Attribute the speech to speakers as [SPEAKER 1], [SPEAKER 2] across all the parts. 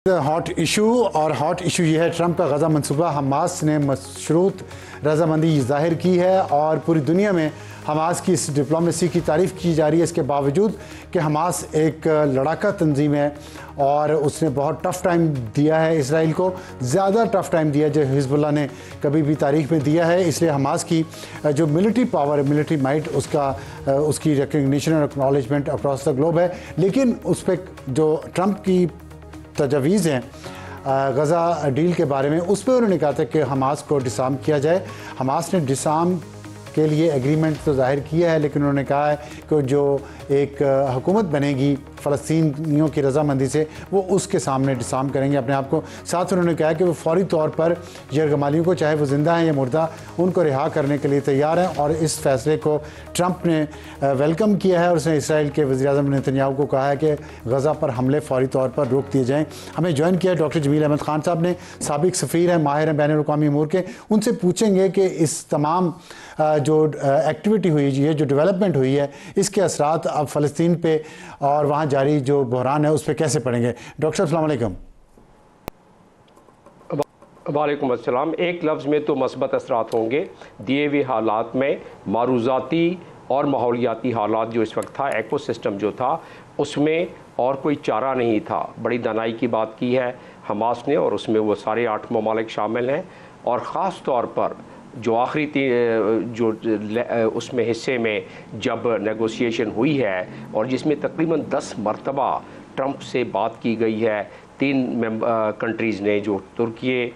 [SPEAKER 1] Hot issue और hot issue ये है ट्रंप का गज़ा मंसूबा। हमास ने मशरूत रजामंदी ज़ाहिर की है और पूरी दुनिया में हमास की इस डिप्लोमेसी की तारीफ़ की जा रही है, इसके बावजूद कि हमास एक लड़ाका तंजीम है और उसने बहुत टफ़ टाइम दिया है इसराइल को, ज़्यादा टफ़ टाइम दिया जो हिज़्बुल्लाह ने कभी भी तारीख़ में दिया है। इसलिए हमास की जो मिलिट्री पावर, मिलिट्री माइट, उसकी रिकग्निशन और एक्नॉलेजमेंट अक्रॉस द ग्लोब है। लेकिन उस पर जो ट्रंप की तजवीज़ हैं गज़ा डील के बारे में, उस पर उन्होंने कहा था कि हमास को डिसार्म किया जाए। हमास ने डिसार्म के लिए एग्रीमेंट तो ज़ाहिर किया है, लेकिन उन्होंने कहा है कि जो एक हुकूमत बनेगी फ़लस्तीनियों की रजामंदी से, वो उसके सामने डिसार्म करेंगे अपने आप को। साथ उन्होंने कहा कि वो फौरी तौर पर यरगमालियों को, चाहे वो ज़िंदा हैं या मुर्दा, उनको रिहा करने के लिए तैयार हैं। और इस फैसले को ट्रंप ने वेलकम किया है और उसने इसराइल के वज़ीर-ए-आज़म नेतन्याहू को कहा है कि गज़ा पर हमले फौरी तौर पर रोक दिए जाएँ। हमें ज्वाइन किया है डॉक्टर जमील अहमद ख़ान साहब ने, साबिक़ सफ़ीर हैं, माहिर हैं बैनुल-अक़वामी अमूर के। उनसे पूछेंगे कि इस तमाम जो एक्टिविटी हुई है, जो डेवलपमेंट हुई है, इसके असरात अब फ़लस्तीन पे और वहाँ जारी जो बहरान है उस पर कैसे पड़ेंगे। डॉक्टर साहब अस्सलाम वालेकुम।
[SPEAKER 2] वालेकुम अस्सलाम। एक लफ्ज़ में तो मस्बत असरात होंगे दिए हुए हालात में। मारूज़ाती और माहौलियाती हालात जो इस वक्त था, एकोसिस्टम जो था, उसमें और कोई चारा नहीं था। बड़ी दानाई की बात की है हमास ने, और उसमें वो सारे 8 ममालिक शामिल हैं। और ख़ास तौर पर जो आखिरी जो उसमें हिस्से में जब नेगोशिएशन हुई है और जिसमें तकरीबन 10 मरतबा ट्रंप से बात की गई है 3 कंट्रीज़ ने, जो तुर्की,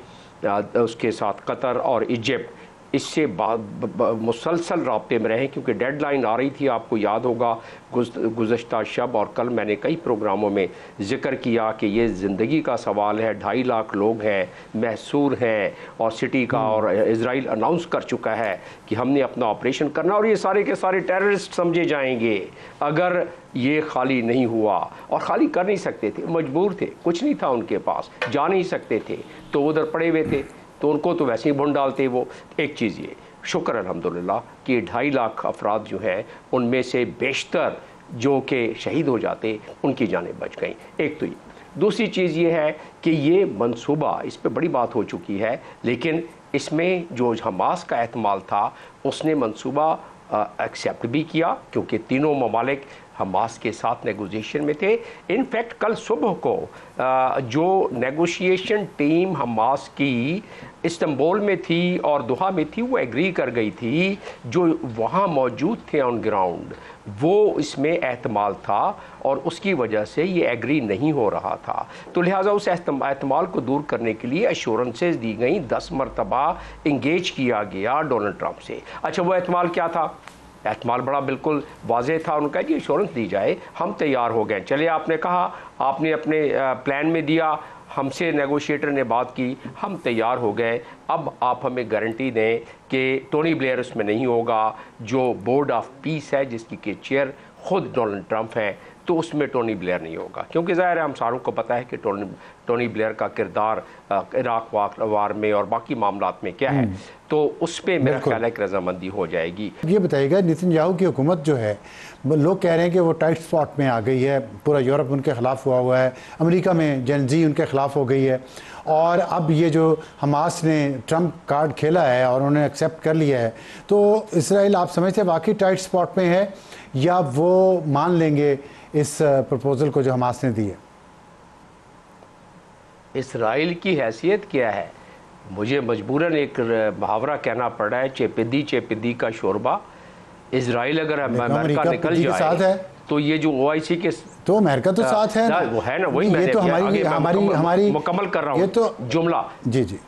[SPEAKER 2] उसके साथ कतर और इजिप्ट, इससे मुसलसल राब्ते में रहे, क्योंकि डेडलाइन आ रही थी। आपको याद होगा गुज़श्ता शब और कल मैंने कई प्रोग्रामों में ज़िक्र किया कि ये ज़िंदगी का सवाल है। 2.5 लाख लोग हैं, महसूर हैं, और सिटी का और इजराइल अनाउंस कर चुका है कि हमने अपना ऑपरेशन करना, और ये सारे के सारे टेररिस्ट समझे जाएंगे अगर ये खाली नहीं हुआ। और ख़ाली कर नहीं सकते थे, मजबूर थे, कुछ नहीं था उनके पास, जा नहीं सकते थे, तो उधर पड़े हुए थे, तो उनको तो वैसे ही भून डालते वो। एक चीज़ ये शुक्र अल्हम्दुलिल्लाह कि 2.5 लाख अफराद जो हैं उनमें से बेशतर जो कि शहीद हो जाते, उनकी जानें बच गई। एक तो ये। दूसरी चीज़ ये है कि ये मंसूबा, इस पे बड़ी बात हो चुकी है, लेकिन इसमें जो हमास का एहतमाल था उसने मंसूबा एक्सेप्ट भी किया, क्योंकि तीनों ममालिक हमास के साथ नेगोशिएशन में थे। इनफैक्ट कल सुबह को जो नेगोशिएशन टीम हमास की इस्तांबुल में थी और दोहा में थी, वो एग्री कर गई थी। जो वहाँ मौजूद थे ऑन ग्राउंड, वो इसमें एहतमाल था और उसकी वजह से ये एग्री नहीं हो रहा था। तो लिहाजा उस एहतमाल को दूर करने के लिए एश्योरेंसेस दी गई, 10 मरतबा इंगेज किया गया डोनाल्ड ट्रंप से। अच्छा, वो एहतमाल क्या था? एहतमाल बड़ा बिल्कुल वाज़ेह था। उनका जी इंश्योरेंस दी जाए, हम तैयार हो गए। चले, आपने कहा, आपने अपने प्लान में दिया, हमसे नेगोशिएटर ने बात की, हम तैयार हो गए। अब आप हमें गारंटी दें कि टोनी ब्लेयर उसमें नहीं होगा। जो बोर्ड ऑफ पीस है, जिसकी के चेयर ख़ुद डोनाल्ड ट्रंप हैं, तो उसमें टोनी ब्लेयर नहीं होगा, क्योंकि ज़ाहिर है हम सारों को पता है कि टोनी ब्लेयर का किरदार इराक वार में और बाकी मामलात में क्या है। तो उस पर मेरा ख्याल है कि रजामंदी हो जाएगी।
[SPEAKER 1] ये बताइएगा, नेतन्याहू की हुकूमत जो है, लोग कह रहे हैं कि वो टाइट स्पॉट में आ गई है, पूरा यूरोप उनके ख़िलाफ़ हुआ है, अमेरिका में जेनजी उनके ख़िलाफ़ हो गई है, और अब ये जो हमास ने ट्रंप कार्ड खेला है और उन्होंने एक्सेप्ट कर लिया है, तो इसराइल आप समझते हैं वाकई टाइट स्पॉट में है, या वो मान लेंगे इस प्रपोज़ल को जो हमास ने दी है?
[SPEAKER 2] इसराइल की हैसियत क्या है? मुझे मजबूरन एक मुहावरा कहना पड़ रहा है, चेपिद्दी का शोरबा। इसराइल अगर अमेरिका निकल जाए तो ये जो OIC के, तो
[SPEAKER 1] अमेरिका तो साथ है ना,
[SPEAKER 2] वो है ना, वही
[SPEAKER 1] ये तो हमारी
[SPEAKER 2] मुकम्मल कर रहा हूँ।
[SPEAKER 1] ये तो
[SPEAKER 2] जुमला
[SPEAKER 1] जी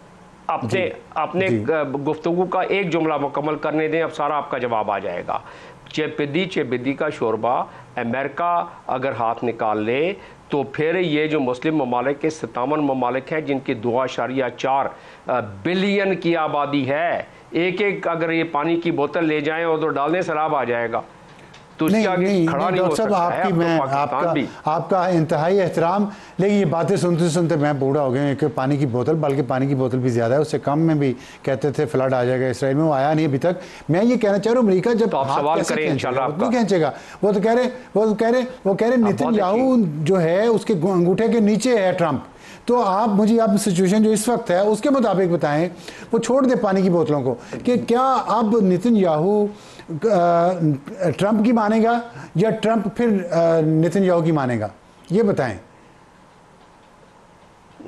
[SPEAKER 2] अपने गुफ्तगू का एक जुमला मुकम्मल करने दें, अब सारा आपका जवाब आ जाएगा। चेपिद्दी का शोरबा, अमेरिका अगर हाथ निकाल ले तो फिर ये जो मुस्लिम ममालिक के 57 ममालिक हैं, जिनकी 2.4 बिलियन की आबादी है, एक अगर ये पानी की बोतल ले जाएं और तो डालने सैलाब आ जाएगा। तो
[SPEAKER 1] नहीं डॉक्टर साहब, आपकी मैं आपका इंतहाई एहतराम, लेकिन ये बातें सुनते सुनते मैं बूढ़ा हो गया कि पानी की बोतल, बल्कि पानी की बोतल भी ज़्यादा है, उससे कम में भी कहते थे फ्लड आ जाएगा इसराइल में, वो आया नहीं अभी तक। मैं ये कहना चाह रहा हूँ, अमेरिका जब
[SPEAKER 2] सवाल करें इंशाल्लाह
[SPEAKER 1] खींचेगा, वो कह रहे नेतन्याहू जो है उसके अंगूठे के नीचे है ट्रंप, तो आप मुझे आप सिचुएशन जो इस वक्त है उसके मुताबिक बताएं, वो छोड़ दे पानी की बोतलों को, कि क्या अब नेतन्याहू ट्रंप की मानेगा या ट्रंप फिर नेतन्याहू की मानेगा, ये बताएं।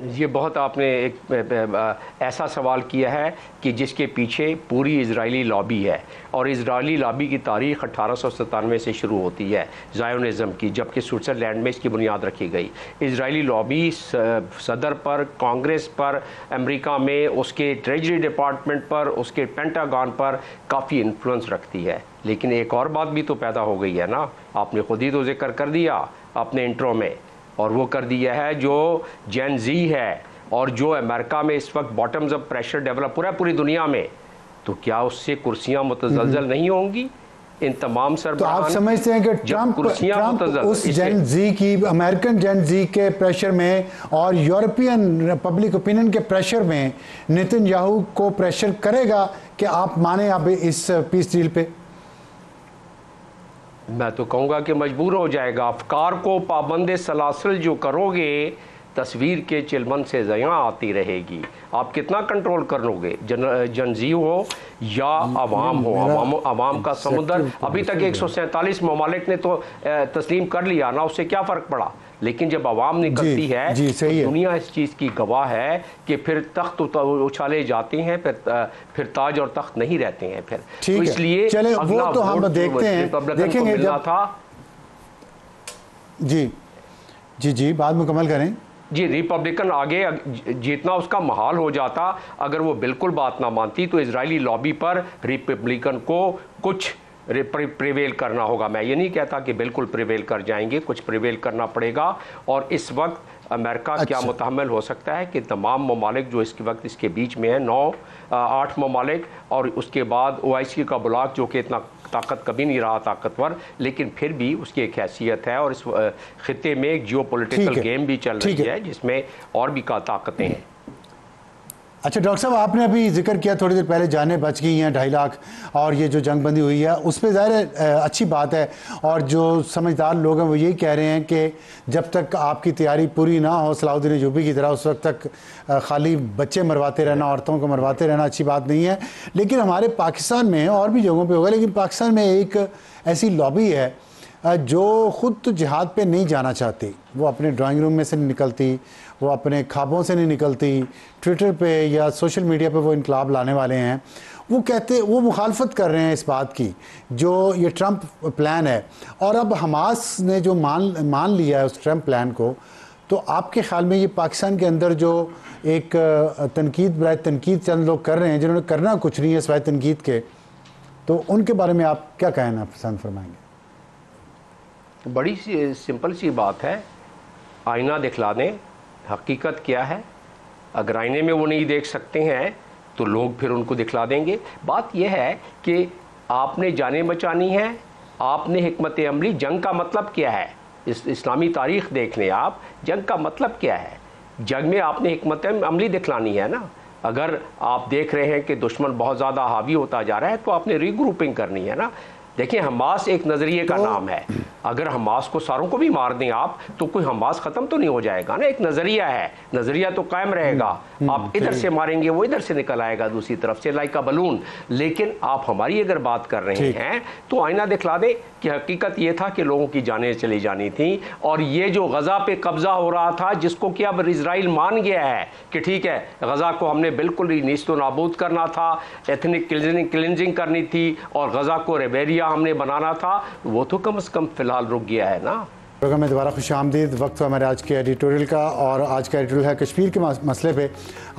[SPEAKER 2] ये बहुत आपने एक ऐसा सवाल किया है कि जिसके पीछे पूरी इजरायली लॉबी है, और इजरायली लॉबी की तारीख़ 1897 से शुरू होती है ज़ायोनिज़्म की, जबकि स्विट्ज़रलैंड में इसकी बुनियाद रखी गई। इजरायली लॉबी सदर पर, कांग्रेस पर, अमेरिका में उसके ट्रेजरी डिपार्टमेंट पर, उसके पेंटागन पर काफ़ी इन्फ्लुएंस रखती है। लेकिन एक और बात भी तो पैदा हो गई है ना, आपने खुद ही तो जिक्र कर दिया अपने इंट्रो में, और वो कर दिया है जो जेन जी है और जो अमेरिका में इस वक्त बॉटम्स अप प्रेशर डेवलप हो रहा है पूरी दुनिया में, तो क्या उससे कुर्सियां मुतज़लज़ल नहीं होंगी इन तमाम सरबराह?
[SPEAKER 1] तो आप समझते हैं कि ट्रंप उस जेन जी की, अमेरिकन जेन जी के प्रेशर में और यूरोपियन पब्लिक ओपिनियन के प्रेशर में नेतन्याहू को प्रेशर करेगा कि आप माने अब इस पीस डील पे?
[SPEAKER 2] मैं तो कहूँगा कि मजबूर हो जाएगा। अफकार को पाबंद सलासिल जो करोगे, तस्वीर के चिलमन से ज़यां आती रहेगी। आप कितना कंट्रोल कर लोगे? जनजी हो या अवाम हो, अवाम का समुद्र। अभी तक 147 ममालिक ने तो तस्लीम कर लिया ना, उससे क्या फ़र्क पड़ा? लेकिन जब अवाम निकलती है तो दुनिया इस चीज़ की गवाह है कि फिर तख्त उछाले जाते हैं, फिर ताज और तख्त नहीं रहते हैं फिर। तो इसलिए
[SPEAKER 1] चले वो तो हम देखते हैं, देखेंगे जब
[SPEAKER 2] था।
[SPEAKER 1] जी जी जी, बात मुकम्मल करें।
[SPEAKER 2] जी, रिपब्लिकन आगे जितना उसका महाल हो जाता, अगर वो बिल्कुल बात ना मानती, तो इजरायली लॉबी पर रिपब्लिकन को कुछ प्रिवेल करना होगा। मैं ये नहीं कहता कि बिल्कुल प्रिवेल कर जाएंगे, कुछ प्रिवेल करना पड़ेगा। और इस वक्त अमेरिका क्या मुतहम्मिल हो सकता है कि तमाम ममालिक जो इसके वक्त इसके बीच में है, 8 ममालिक, और उसके बाद OIC का ब्लॉक जो कि इतना ताकत कभी नहीं रहा ताकतवर, लेकिन फिर भी उसकी एक हैसियत है, और इस खित्ते में एक जियोपॉलिटिकल गेम भी चल रही है जिसमें और भी ताकतें हैं।
[SPEAKER 1] अच्छा डॉक्टर साहब, आपने अभी जिक्र किया थोड़ी देर पहले जानें बच गई हैं 2.5 लाख, और ये जो जंग बंदी हुई है उस पर ज़ाहिर अच्छी बात है, और जो समझदार लोग हैं वो यही कह रहे हैं कि जब तक आपकी तैयारी पूरी ना हो सलाहुद्दीन अय्यूबी की तरह, उस वक्त तक खाली बच्चे मरवाते रहना, औरतों को मरवाते रहना अच्छी बात नहीं है। लेकिन हमारे पाकिस्तान में और भी जगहों पर होगा, लेकिन पाकिस्तान में एक ऐसी लॉबी है जो ख़ुद तो जिहाद पे नहीं जाना चाहती, वो अपने ड्राइंग रूम में से नहीं निकलती, वो अपने ख्वाबों से नहीं निकलती, ट्विटर पे या सोशल मीडिया पे वो इनकलाब लाने वाले हैं। वो कहते, वो मुखालफत कर रहे हैं इस बात की जो ये ट्रंप प्लान है, और अब हमास ने जो मान लिया है उस ट्रंप प्लान को, तो आपके ख्याल में ये पाकिस्तान के अंदर जो एक तनकीद चंद लोग कर रहे हैं जिन्होंने करना कुछ नहीं है सिवाय तनकीद के, तो उनके बारे में आप क्या कहना पसंद फरमाएंगे?
[SPEAKER 2] बड़ी सी सिंपल सी बात है, आईना दिखला दें हकीकत क्या है। अगर आईने में वो नहीं देख सकते हैं तो लोग फिर उनको दिखला देंगे। बात यह है कि आपने जानें बचानी है, आपने हिकमत अमली, जंग का मतलब क्या है, इस्लामी तारीख़ देख लें आप, जंग का मतलब क्या है। जंग में आपने हिकमत अमली दिखलानी है ना। अगर आप देख रहे हैं कि दुश्मन बहुत ज़्यादा हावी होता जा रहा है तो आपने रीग्रुपिंग करनी है ना। देखिए, हमास एक नज़रिए का नाम है। अगर हमास को सारों को भी मार दें आप तो कोई हमास ख़त्म तो नहीं हो जाएगा ना। एक नज़रिया है, नज़रिया तो कायम रहेगा। आप इधर से मारेंगे वो इधर से निकल आएगा दूसरी तरफ से, लाइक अ बलून। लेकिन आप हमारी अगर बात कर रहे हैं तो आईना दिखला दें कि हकीकत ये था कि लोगों की जानें चली जानी थी, और ये जो गज़ा पे कब्ज़ा हो रहा था, जिसको कि अब इजराइल मान गया है कि ठीक है गज़ा को हमने बिल्कुल ही नीस्तो नाबूद करना था, एथनिक क्लिनजिंग करनी थी, और गज़ा को रेबेरिया हमने बनाना था, वो तो कम से कम फिलहाल रुक गया है ना।
[SPEAKER 1] प्रोग्राम में दोबारा खुश आमदीद। वक्त हमारे आज के एडिटोरियल का, और आज का एडिटोरियल है कश्मीर के मसले पे।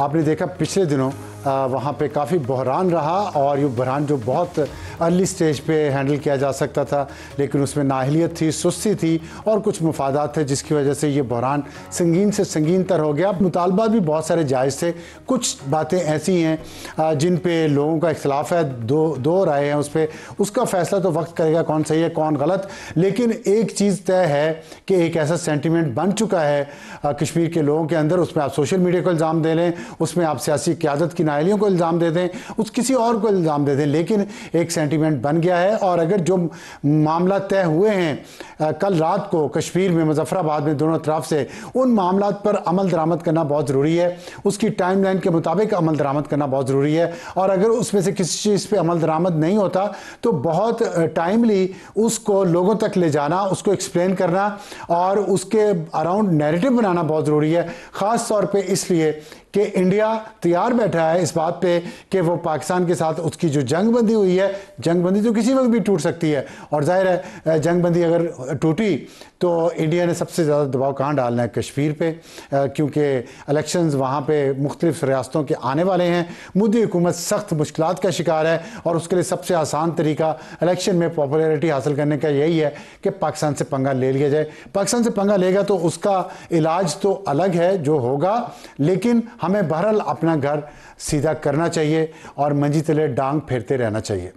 [SPEAKER 1] आपने देखा पिछले दिनों वहाँ पे काफ़ी बहरान रहा, और ये बहरान जो बहुत अर्ली स्टेज पे हैंडल किया जा सकता था, लेकिन उसमें नाअहलियत थी, सुस्ती थी, और कुछ मफादात थे जिसकी वजह से ये बहरान संगीन से संगीन तर हो गया। मुतालबात भी बहुत सारे जायज़ थे, कुछ बातें ऐसी हैं जिन पे लोगों का इख्तलाफ है, दो राय हैं उस पर, उसका फ़ैसला तो वक्त करेगा कौन सही है कौन गलत। लेकिन एक चीज़ तय है है कि एक ऐसा सेंटिमेंट बन चुका है कश्मीर के लोगों के अंदर, उसमें आप सोशल मीडिया को इल्ज़ाम दे लें, उसमें आप सियासी क़यादत की नाअहलियों को इल्ज़ाम दे दें, उस किसी और को इल्ज़ाम दे दें, लेकिन एक सेंटिमेंट बन गया है। और अगर जो मामला तय हुए हैं कल रात को कश्मीर में मुजफ्फराबाद में दोनों तरफ से, उन मामला पर अमल दरामद करना बहुत ज़रूरी है, उसकी टाइमलाइन के मुताबिक अमल दरामद करना बहुत ज़रूरी है। और अगर उसमें से किसी चीज़ पे अमल दरामद नहीं होता तो बहुत टाइमली उसको लोगों तक ले जाना, उसको एक्सप्लेन करना और उसके अराउंड नैरेटिव बनाना बहुत ज़रूरी है। ख़ास तौर पे इसलिए कि इंडिया तैयार बैठा है इस बात पे कि वो पाकिस्तान के साथ उसकी जो जंग बंदी हुई है, जंग बंदी तो किसी वक्त भी टूट सकती है, और जाहिर है जंग बंदी अगर टूटी तो इंडिया ने सबसे ज़्यादा दबाव कहाँ डालना है? कश्मीर पे, क्योंकि इलेक्शंस वहाँ पे मुख्तलिफ रियासतों के आने वाले हैं। मोदी हुकूमत सख्त मुश्किलात का शिकार है और उसके लिए सबसे आसान तरीका इलेक्शन में पॉपुलैरिटी हासिल करने का यही है कि पाकिस्तान से पंगा ले लिया जाए। पाकिस्तान से पंगा लेगा तो उसका इलाज तो अलग है जो होगा, लेकिन हमें बहरहाल अपना घर सीधा करना चाहिए और मंजी तले डांग फेरते रहना चाहिए।